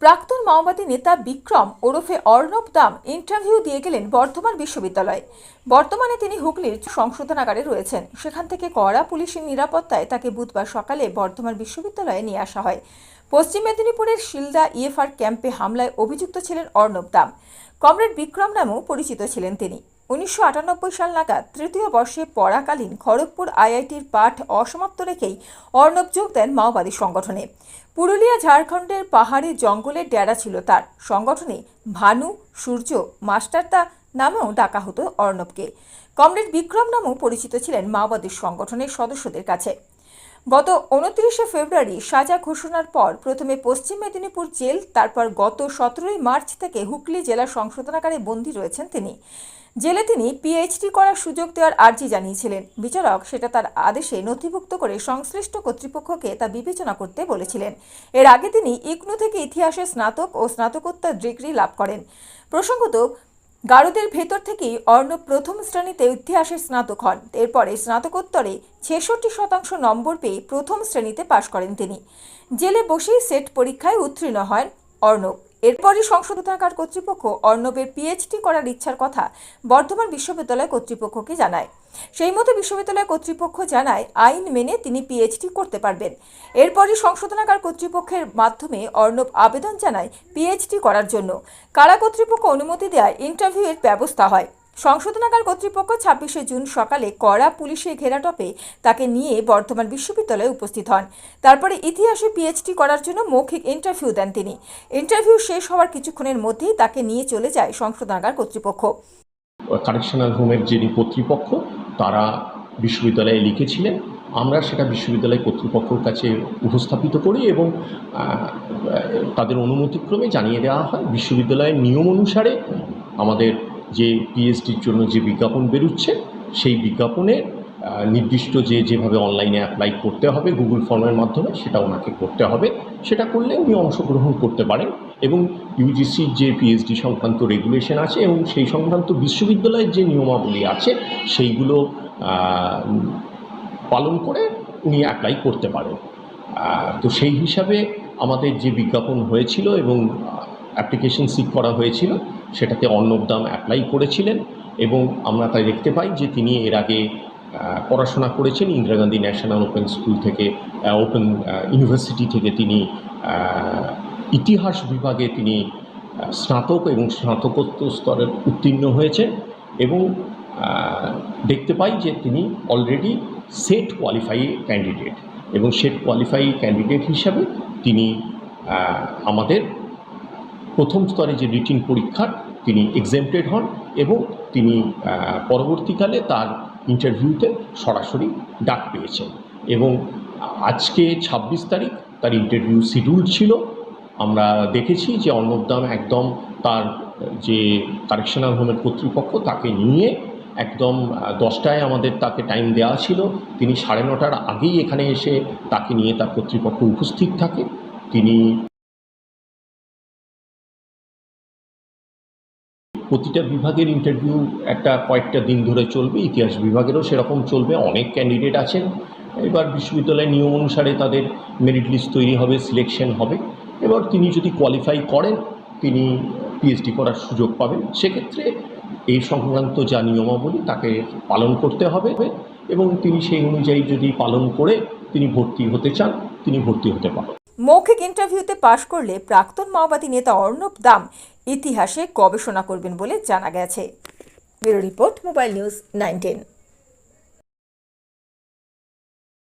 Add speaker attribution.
Speaker 1: প্রাক্তন মাওবাদী নেতা বিক্রম ওরফে অর্ণব দাম ইন্টারভিউ দিয়ে গেলেন বর্ধমান বিশ্ববিদ্যালয়ে। বর্তমানে তিনি হুগলির সংশোধনাগারে রয়েছেন। সেখান থেকে কড়া পুলিশের নিরাপত্তায় তাকে বুধবার সকালে বর্ধমান বিশ্ববিদ্যালয়ে নিয়ে আসা হয়। পশ্চিম মেদিনীপুরের শিলদা ইএফআর ক্যাম্পে হামলায় অভিযুক্ত ছিলেন অর্ণব দাম। কমরেড বিক্রম নামেও পরিচিত ছিলেন তিনি। 1998 সাল নাগাদ তৃতীয় বর্ষে পড়াকালীন খড়গপুর আইআইটির পাঠ অসমাপ্ত রেখেই অর্ণব যোগ দেন মাওবাদী সংগঠনে। পুরুলিয়া ঝাড়খণ্ডের পাহাড়ি জঙ্গলের ডেরা ছিল তার। সংগঠনে ভানু, সূর্য, মাস্টারদা নামেও ডাকা হতো অর্ণবকে। কমরেড বিক্রম নামেও পরিচিত ছিলেন মাওবাদী সংগঠনের সদস্যদের কাছে। গত 29 ফেব্রুয়ারি সাজা ঘোষণার পর প্রথমে পশ্চিম মেদিনীপুর জেল, তারপর গত 17 মার্চ থেকে হুগলি জেলা সংশোধনাগারে বন্দী রয়েছেন তিনি। জেলে তিনি পিএইচডি করার সুযোগ দেওয়ার আর্জি জানিয়েছিলেন। বিচারক সেটা তার আদেশে নথিভুক্ত করে সংশ্লিষ্ট কর্তৃপক্ষকে তা বিবেচনা করতে বলেছিলেন। এর আগে তিনি ইগনু থেকে ইতিহাসে স্নাতক ও স্নাতকোত্তর ডিগ্রি লাভ করেন। প্রসঙ্গত, গারদের ভেতর থেকেই অর্ণব প্রথম শ্রেণীতে ইতিহাসে স্নাতক হন। এরপরে স্নাতকোত্তরে 66% নম্বর পেয়ে প্রথম শ্রেণীতে পাশ করেন তিনি। জেলে বসেই সেট পরীক্ষায় উত্তীর্ণ হন অর্ণব। এরপরই সংশোধনাগার কর্তৃপক্ষ অর্ণবের পিএইচডি করার ইচ্ছার কথা বর্ধমান বিশ্ববিদ্যালয় কর্তৃপক্ষকে জানায়। সেই মতো বিশ্ববিদ্যালয় কর্তৃপক্ষ জানায় আইন মেনে তিনি পিএইচডি করতে পারবেন। এরপরই সংশোধনাগার কর্তৃপক্ষের মাধ্যমে অর্ণব আবেদন জানায় পিএইচডি করার জন্য। কারা কর্তৃপক্ষ অনুমতি দেওয়ায় ইন্টারভিউয়ের ব্যবস্থা হয়। সংশোধনাগার কর্তৃপক্ষ 26 জুন সকালে কড়া পুলিশের ঘেরাটোপে তাকে নিয়ে বর্ধমান বিশ্ববিদ্যালয়ে উপস্থিত হন। তারপরে ইতিহাসে পিএইচডি করার জন্য মৌখিক ইন্টারভিউ দেন তিনি। ইন্টারভিউ শেষ হওয়ার কিছুক্ষণের মধ্যেই তাকে নিয়ে চলে যায় সংশোধনাগার কর্তৃপক্ষ।
Speaker 2: কারেকশনাল হোমের যিনি কর্তৃপক্ষ তারা বিশ্ববিদ্যালয়ে লিখেছিলেন, আমরা সেটা বিশ্ববিদ্যালয় কর্তৃপক্ষের কাছে উপস্থাপিত করি এবং তাদের অনুমতিক্রমে জানিয়ে দেওয়া হয়। বিশ্ববিদ্যালয়ের নিয়ম অনুসারে আমাদের যে পিএইচডির জন্য যে বিজ্ঞাপন বেরোচ্ছে সেই বিজ্ঞাপনে নির্দিষ্ট যেভাবে অনলাইনে অ্যাপ্লাই করতে হবে গুগল ফর্মের মাধ্যমে সেটা ওনাকে করতে হবে। সেটা করলে উনি অংশগ্রহণ করতে পারেন এবং ইউজিসির যে পিএইচডি সংক্রান্ত রেগুলেশন আছে এবং সেই সংক্রান্ত বিশ্ববিদ্যালয়ের যে নিয়মাবলী আছে সেইগুলো পালন করে উনি অ্যাপ্লাই করতে পারেন। তো সেই হিসাবে আমাদের যে বিজ্ঞাপন হয়েছিল এবং অ্যাপ্লিকেশন সিক করা হয়েছিল সেটাতে অর্ণব দাম অ্যাপ্লাই করেছিলেন এবং আমরা তাই দেখতে পাই যে তিনি এর আগে পড়াশোনা করেছেন Indira Gandhi national open school থেকে, ওপেন ইউনিভার্সিটি থেকে তিনি ইতিহাস বিভাগে তিনি স্নাতক এবং স্নাতকোত্তর স্তরে উত্তীর্ণ হয়েছেন এবং দেখতে পাই যে তিনি অলরেডি সেট কোয়ালিফাই ক্যান্ডিডেট এবং সেট কোয়ালিফাই ক্যান্ডিডেট হিসাবে তিনি আমাদের প্রথম স্তরে যে রিটিন পরীক্ষার তিনি এক্সেম্পটেড হন এবং তিনি পরবর্তীকালে তার ইন্টারভিউতে সরাসরি ডাক পেয়েছেন এবং আজকে 26 তারিখ তার ইন্টারভিউ শিডিউল ছিল। আমরা দেখেছি যে অর্ণব দাম একদম তার যে কারেকশনাল হোমের কর্তৃপক্ষ তাকে নিয়ে একদম 10টায় আমাদের তাকে টাইম দেওয়া ছিল, তিনি 9:30টার আগেই এখানে এসে তাকে নিয়ে তার কর্তৃপক্ষ উপস্থিত থাকে। তিনি প্রতিটা বিভাগের ইন্টারভিউ কয়েকটা দিন ধরে চলবে, ইতিহাস বিভাগেরও সেরকম চলবে। অনেক ক্যান্ডিডেট আছেন। এবার বিশ্ববিদ্যালয়ের নিয়ম অনুসারে তাদের মেরিট লিস্ট তৈরি হবে, সিলেকশন হবে। এবার তিনি যদি কোয়ালিফাই করেন তিনি পিএইচডি করার সুযোগ পাবেন। সেক্ষেত্রে এই সংক্রান্ত যা নিয়মাবলী তাকে পালন করতে হবে এবং তিনি সেই অনুযায়ী যদি পালন করে তিনি ভর্তি হতে চান তিনি ভর্তি হতে পারেন।
Speaker 1: মৌখিক ইন্টারভিউতে পাশ করলে প্রাক্তন মাওবাদী নেতা অর্ণব দাম ইতিহাসে গবেষণা করবেন বলে জানা গেছে। Bureau report, mobile news 19।